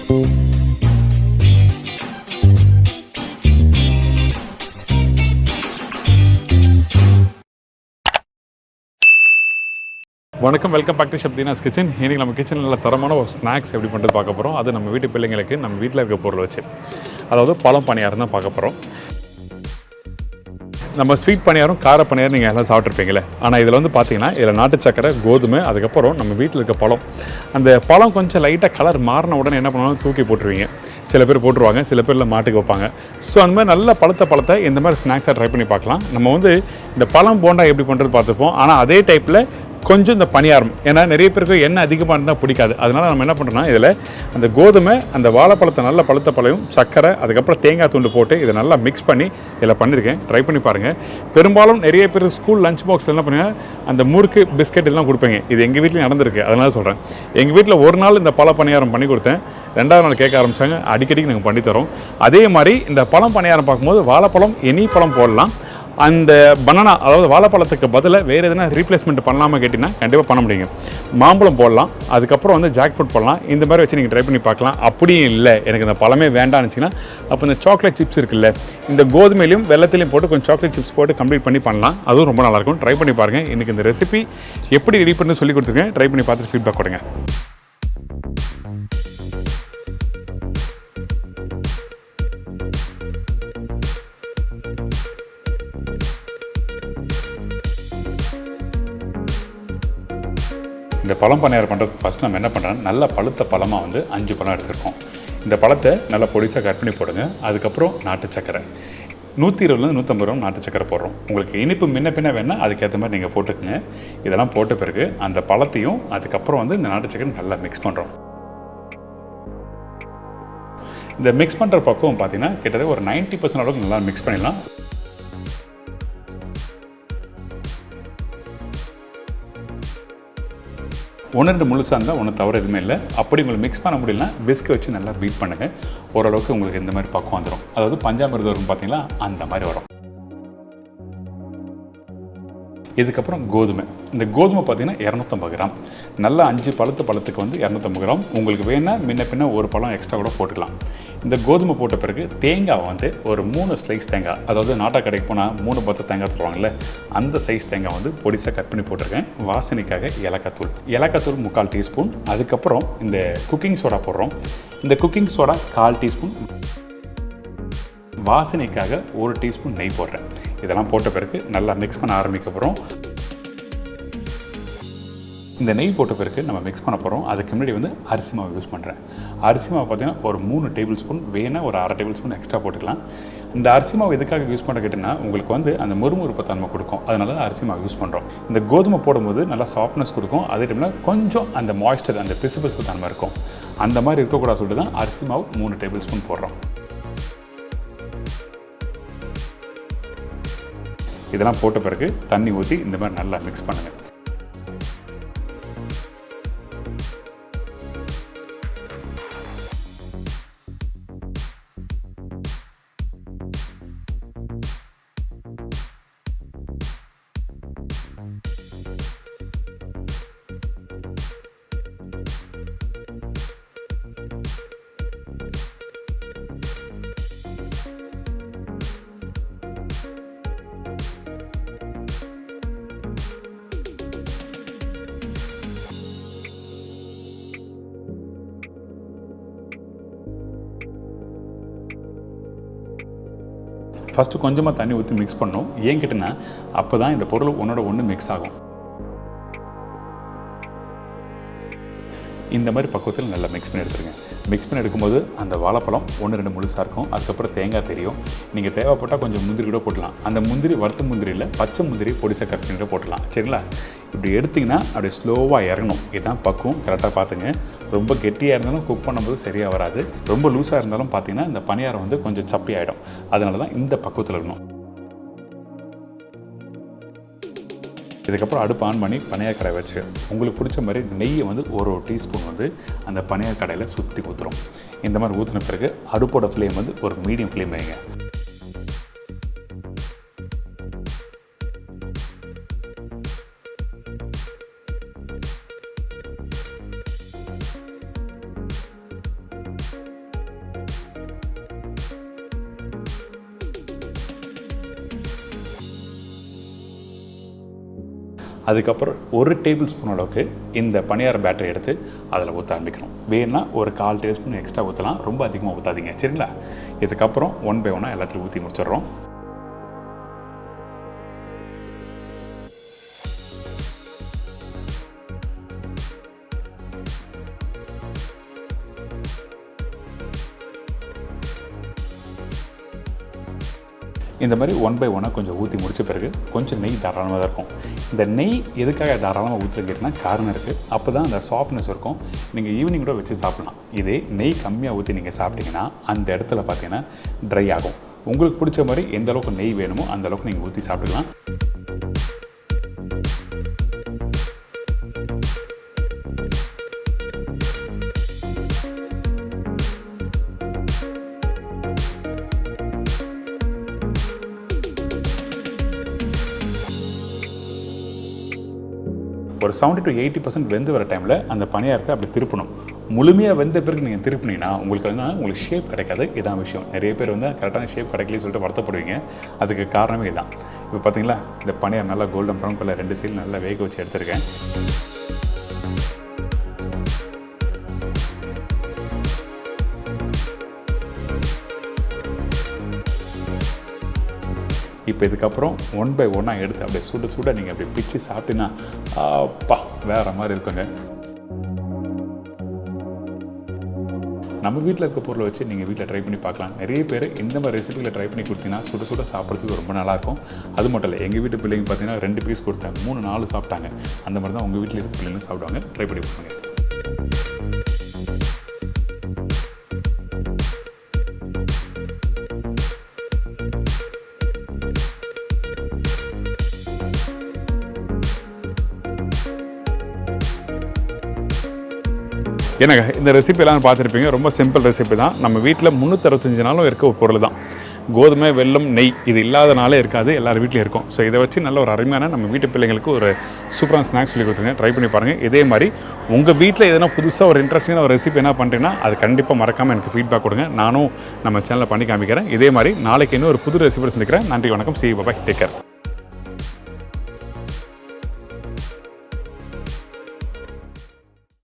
வணக்கம், welcome back to ஷப்தீனாஸ் kitchen. இன்றைக்கி நம்ம கிச்சனில் நல்ல தரமான ஒரு ஸ்நாக்ஸ் எப்படி பண்ணுறது பார்க்க போகிறோம். அது நம்ம வீட்டு பிள்ளைங்களுக்கு நம்ம வீட்டில் இருக்க பொருள் வச்சு, அதாவது பழம் பணியாரம் தான் பார்க்க போகிறோம். நம்ம ஸ்வீட் பணியாரம், கார பணியாரம் நீங்கள் எல்லாம் சாப்பிட்ருப்பீங்களே. ஆனால் இதில் வந்து பார்த்தீங்கன்னா இதில் நாட்டு சக்கரை, கோதுமை, அதுக்கப்புறம் நம்ம வீட்டில் இருக்க பழம். அந்த பழம் கொஞ்சம் லைட்டாக கலர் மாறின உடனே என்ன பண்ணுவாங்க, தூக்கி போட்டுருவீங்க. சில பேர் போட்டுருவாங்க, சில பேரில் மாட்டுக்கு வைப்பாங்க. ஸோ அந்த மாதிரி நல்ல பழத்தை இந்த மாதிரி ஸ்நாக்ஸாக ட்ரை பண்ணி பார்க்கலாம். நம்ம வந்து இந்த பழம் போண்டா எப்படி பண்ணுறது பார்த்துப்போம். ஆனால் அதே டைப்பில் கொஞ்சம் இந்த பணியாரம், ஏன்னா நிறைய பேருக்கு எண்ணெய் அதிகமாக இருந்தால் பிடிக்காது. அதனால் நம்ம என்ன பண்ணுறோம்னா இதில் அந்த கோதுமை, அந்த வாழைப்பழத்தை நல்ல பழுத்த பழம், சக்கரை, அதுக்கப்புறம் தேங்காய் துண்டு போட்டு இதை நல்லா மிக்ஸ் பண்ணி இதில் பண்ணியிருக்கேன். ட்ரை பண்ணி பாருங்கள். பெரும்பாலும் நிறைய பேர் ஸ்கூல் லஞ்ச் பாக்ஸில் என்ன பண்ணுங்க, அந்த முறுக்கு, பிஸ்கெட் இதெல்லாம் கொடுப்பீங்க. இது எங்கள் வீட்டில் நடந்திருக்கு, அதனால சொல்கிறேன். எங்கள் வீட்டில் ஒரு நாள் இந்த பழ பணியாரம் பண்ணி கொடுத்தேன். ரெண்டாவது நாள் கேட்க ஆரம்பித்தாங்க. அடிக்கடிக்கு நாங்கள் பண்ணித்தரோம். அதே மாதிரி இந்த பழம் பணியாரம் பார்க்கும்போது வாழைப்பழம், எனி பழம் போடலாம். அந்த பனானா, அதாவது வாழைப்பழத்துக்கு பதிலாக வேறு எதுனா ரீப்ளேஸ்மெண்ட் பண்ணலாமா கேட்டிங்கன்னா கண்டிப்பாக பண்ண முடியுங்க. மாம்பழம் போடலாம், அதுக்கப்புறம் வந்து ஜாக் ஃப்ரூட் போடலாம். இந்த மாதிரி வச்சு நீங்கள் ட்ரை பண்ணி பார்க்கலாம். அப்படியும் இல்லை எனக்கு இந்த பழமே வேண்டாம்னுச்சிங்கன்னா அப்போ இந்த சாக்லேட் சிப்ஸ் இருக்குல்ல, இந்த கோதுமையிலையும் வெள்ளத்திலையும் போட்டு கொஞ்சம் சாக்லேட் சிப்ஸ் போட்டு கம்ப்ளீட் பண்ணி பண்ணலாம். அதுவும் ரொம்ப நல்லாயிருக்கும். ட்ரை பண்ணி பாருங்கள். இன்றைக்கி இந்த ரெசிபி எப்படி ரெடி பண்ணி சொல்லி கொடுத்துருக்கேன். ட்ரை பண்ணி பார்த்துட்டு ஃபீட்பேக் கொடுங்க. இந்த பழம் பணியாரம் பண்ணுறதுக்கு ஃபஸ்ட்டு நம்ம என்ன பண்ணுறோம், நல்ல பழுத்த பழமாக வந்து 5 பழம் எடுத்துருக்கோம். இந்த பழத்தை நல்லா பொடிசாக கட் பண்ணி போடுங்க. அதுக்கப்புறம் நாட்டு சக்கரை 120 150 கிராம் நாட்டு சக்கரை போடுறோம். உங்களுக்கு இனிப்பு முன்ன பின்ன வேணால் அதுக்கேற்ற மாதிரி நீங்கள் போட்டுக்குங்க. இதெல்லாம் போட்ட பிறகு அந்த பழத்தையும் அதுக்கப்புறம் வந்து இந்த நாட்டு சக்கரை நல்லா மிக்ஸ் பண்ணுறோம். இந்த மிக்ஸ் பண்ணுற பக்குவம் பார்த்தீங்கன்னா கிட்டத்தட்ட ஒரு 90% அளவுக்கு நல்லா மிக்ஸ் பண்ணிடலாம். ஒன்று 2 முழுசாக இருந்தால் ஒன்றும் தவறு எதுவுமே இல்லை. அப்படி உங்களுக்கு மிக்ஸ் பண்ண முடியலன்னா விஸ்க் வச்சு நல்லா பீட் பண்ணுங்கள். ஓரளவுக்கு உங்களுக்கு இந்த மாதிரி பக்குவம் வந்துடும். அதாவது பஞ்சாமிர்தம் வரும் பார்த்தீங்களா, அந்த மாதிரி வரும். இதுக்கப்புறம் கோதுமை. இந்த கோதுமை பார்த்தீங்கன்னா 250 கிராம். நல்லா 5 பழத்துக்கு வந்து 250 கிராம். உங்களுக்கு வேணால் முன்ன பின்ன ஒரு பழம் எக்ஸ்ட்ரா கூட போட்டுக்கலாம். இந்த கோதுமை போட்ட பிறகு தேங்காய் வந்து ஒரு 3 ஸ்லைஸ் தேங்காய், அதாவது நாட்டா கடைக்கு போனால் 3 பத்து தேங்காய் தருவாங்கல்ல, அந்த சைஸ் தேங்காய் வந்து பொடிசாக கட் பண்ணி போட்டிருக்கேன். வாசனைக்காக ஏலக்காத்தூள் 3/4 டீஸ்பூன். அதுக்கப்புறம் இந்த குக்கிங் சோடா போடுறோம். இந்த குக்கிங் சோடா 1/4 டீஸ்பூன். வாசனைக்காக 1 டீஸ்பூன் நெய் போடுறேன். இதெல்லாம் போட்ட பிறகு நல்லா மிக்ஸ் பண்ண ஆரம்பிக்க போகிறோம். இந்த நெய் போட்ட பிறகு நம்ம மிக்ஸ் பண்ண போகிறோம். அதுக்கு முன்னாடி வந்து அரிசி மாவு யூஸ் பண்ணுறேன். அரிசி மாவு பார்த்திங்கன்னா ஒரு 3 டேபிள் ஸ்பூன், வேணால் ஒரு 1/2 டேபிள் ஸ்பூன் எக்ஸ்ட்ரா போட்டுக்கலாம். இந்த அரிசி மாவு எதுக்காக யூஸ் பண்ண கேட்டிங்கன்னா உங்களுக்கு வந்து அந்த முறுமுறுப்பு தன்மை கொடுக்கும். அதனால தான் அரிசி மாவு யூஸ் பண்ணுறோம். இந்த கோதுமை போடும்போது நல்லா சாஃப்ட்னஸ் கொடுக்கும். அதே டைமில் கொஞ்சம் அந்த மாய்ஸ்சர், அந்த பிசுபிசுப்பு தன்மை இருக்கும். அந்த மாதிரி இருக்கக்கூடாது சொல்லிட்டு தான் அரிசி மாவு 3 டேபிள் ஸ்பூன் போடுறோம். இதெல்லாம் போட்ட பிறகு தண்ணி ஊற்றி இந்த மாதிரி நல்லா மிக்ஸ் பண்ணுங்கள். ஃபஸ்ட்டு கொஞ்சமாக தண்ணி ஊற்றி மிக்ஸ் பண்ணணும். ஏன் கேட்டிங்கன்னா அப்போ தான் இந்த பொருள் ஒன்றோட ஒன்று மிக்ஸ் ஆகும். இந்த மாதிரி பக்குவத்தில் நல்லா மிக்ஸ் பண்ணி எடுத்துருங்க. மிக்ஸ் பண்ணி எடுக்கும்போது அந்த வாழைப்பழம் 1 2 முழுசாக இருக்கும். அதுக்கப்புறம் தேங்காய் தெரியும். நீங்கள் தேவைப்பட்டால் கொஞ்சம் முந்திரி கூட போட்டலாம். அந்த முந்திரி வறுத்த முந்திரியில் பச்சை முந்திரி பொடிசாக கட் பண்ணி போட்டலாம். சரிங்களா? இப்படி எடுத்திங்கன்னா அப்படியே ஸ்லோவாக இறங்கணும். இதுதான் பக்குவம். கரெக்டாக பார்த்துங்க. ரொம்ப கெட்டியாக இருந்தாலும் குக் பண்ணும்போது சரியாக வராது. ரொம்ப லூஸாக இருந்தாலும் பார்த்தீங்கன்னா இந்த பணியாரம் வந்து கொஞ்சம் சப்பி ஆகிடும். அதனால தான் இந்த பக்குவத்தில் இருக்கணும். இதுக்கப்புறம் அடுப்பு ஆன் பண்ணி பணியார் கடாய் வச்சு உங்களுக்கு பிடிச்ச மாதிரி நெய்யை வந்து 1 டீஸ்பூன் வந்து அந்த பணியார் கடாயில் சுற்றி ஊற்றுறோம். இந்த மாதிரி ஊற்றின பிறகு அடுப்போட ஃப்ளேம் வந்து ஒரு மீடியம் ஃப்ளேம் வைங்க. அதுக்கப்புறம் 1 டேபிள் ஸ்பூன் அளவுக்கு இந்த பணியார பேட்டரி எடுத்து அதில் ஊற்ற ஆரம்பிக்கணும். வேணும்னா ஒரு 1/4 டேபிள் ஸ்பூன் எக்ஸ்ட்ரா ஊற்றலாம், ரொம்ப அதிகமாக ஊற்றாதீங்க சரிங்களா. இதுக்கப்புறம் 1 பை 1 எல்லாத்தையும் ஊற்றி முடிச்சிடுறோம். இந்த மாதிரி 1 பை 1 கொஞ்சம் ஊற்றி முடிச்ச பிறகு கொஞ்சம் நெய் தாராளமாக தான் இருக்கும். இந்த நெய் எதுக்காக தாராளமாக ஊற்றுறதுன்னா காரணம் இருக்குது. அப்போ தான் அந்த சாஃப்ட்னஸ் இருக்கும். நீங்கள் ஈவினிங் கூட வச்சு சாப்பிட்லாம். இதே நெய் கம்மியாக ஊற்றி நீங்கள் சாப்பிட்டீங்கன்னா அந்த இடத்துல பார்த்தீங்கன்னா ட்ரை ஆகும். உங்களுக்கு பிடிச்ச மாதிரி எந்த அளவுக்கு நெய் வேணுமோ அந்த அளவுக்கு நீங்கள் ஊற்றி சாப்பிட்டுக்கலாம். ஒரு 70 to 80% வெந்து வர டைமில் அந்த பணியாரத்தை அப்படி திருப்பணும். முழுமையாக வெந்த பிறகு நீங்கள் திருப்பினீங்கன்னா உங்களுக்கு ஷேப் கிடைக்காது. இதான் விஷயம். நிறைய பேர் கரெக்டான ஷேப் கிடைக்கலன்னு சொல்லிட்டு வருத்தப்படுவீங்க. அதுக்கு காரணமே இதுதான். இப்போ பார்த்தீங்களா, இந்த பணியாரம் நல்லா கோல்டன் ப்ரௌன் கலர் 2 சைடு நல்லா வேக வச்சு எடுத்துருக்கேன். இப்போ இதுக்கப்புறம் 1 பை 1 எடுத்து அப்படியே சுட சுட நீங்கள் அப்படியே பிச்சு சாப்பிட்டீங்கன்னா அப்பா வேறு மாதிரி இருக்குங்க. நம்ம வீட்டில் இருக்க பொருளை வச்சு நீங்கள் வீட்டில் ட்ரை பண்ணி பார்க்கலாம். நிறைய பேர் இந்த மாதிரி ரெசிபியில் ட்ரை பண்ணி கொடுத்தீங்கன்னா சுட சுட சாப்பிட்றதுக்கு ரொம்ப நல்லாயிருக்கும். அது மட்டும் இல்லை, எங்கள் வீட்டு பிள்ளைங்க பார்த்தீங்கன்னா 2 பீஸ் கொடுத்தாங்க, 3-4 சாப்பிட்டாங்க. அந்த மாதிரி தான் உங்கள் வீட்டில் இருக்க பிள்ளைங்க சாப்பிடுவாங்க. ட்ரை பண்ணி கொடுங்க. என்னங்க இந்த ரெசிபி எல்லாம் பார்த்துருப்பீங்க. ரொம்ப சிம்பிள் ரெசிபி தான். நம்ம வீட்டில் 365 நாளும் இருக்க ஒரு பொருள் தான். கோதுமை, வெல்லம், நெய் இது இல்லாத நாளே இருக்காது, எல்லார் வீட்லையும் இருக்கும். ஸோ இதை வச்சு நல்ல ஒரு அருமையான நம்ம வீட்டு பிள்ளைங்களுக்கு ஒரு சூப்பரான ஸ்நாக்ஸ் சொல்லி கொடுத்துருங்க. ட்ரை பண்ணி பாருங்கள். இதே மாதிரி உங்கள் வீட்டில் எதனா புதுசாக ஒரு இன்ட்ரெஸ்டிங்கான ஒரு ரெசிபி என்ன பண்ணுறீங்கன்னா அது கண்டிப்பாக மறக்காமல் எனக்கு ஃபீட்பேக் கொடுங்க. நானும் நம்ம சேனலில் பண்ணி காமிக்கிறேன். இதே மாதிரி நாளைக்கு இன்னும் ஒரு புது ரெசிபி சந்திக்கிறேன். நன்றி, வணக்கம். See you, bye, take care.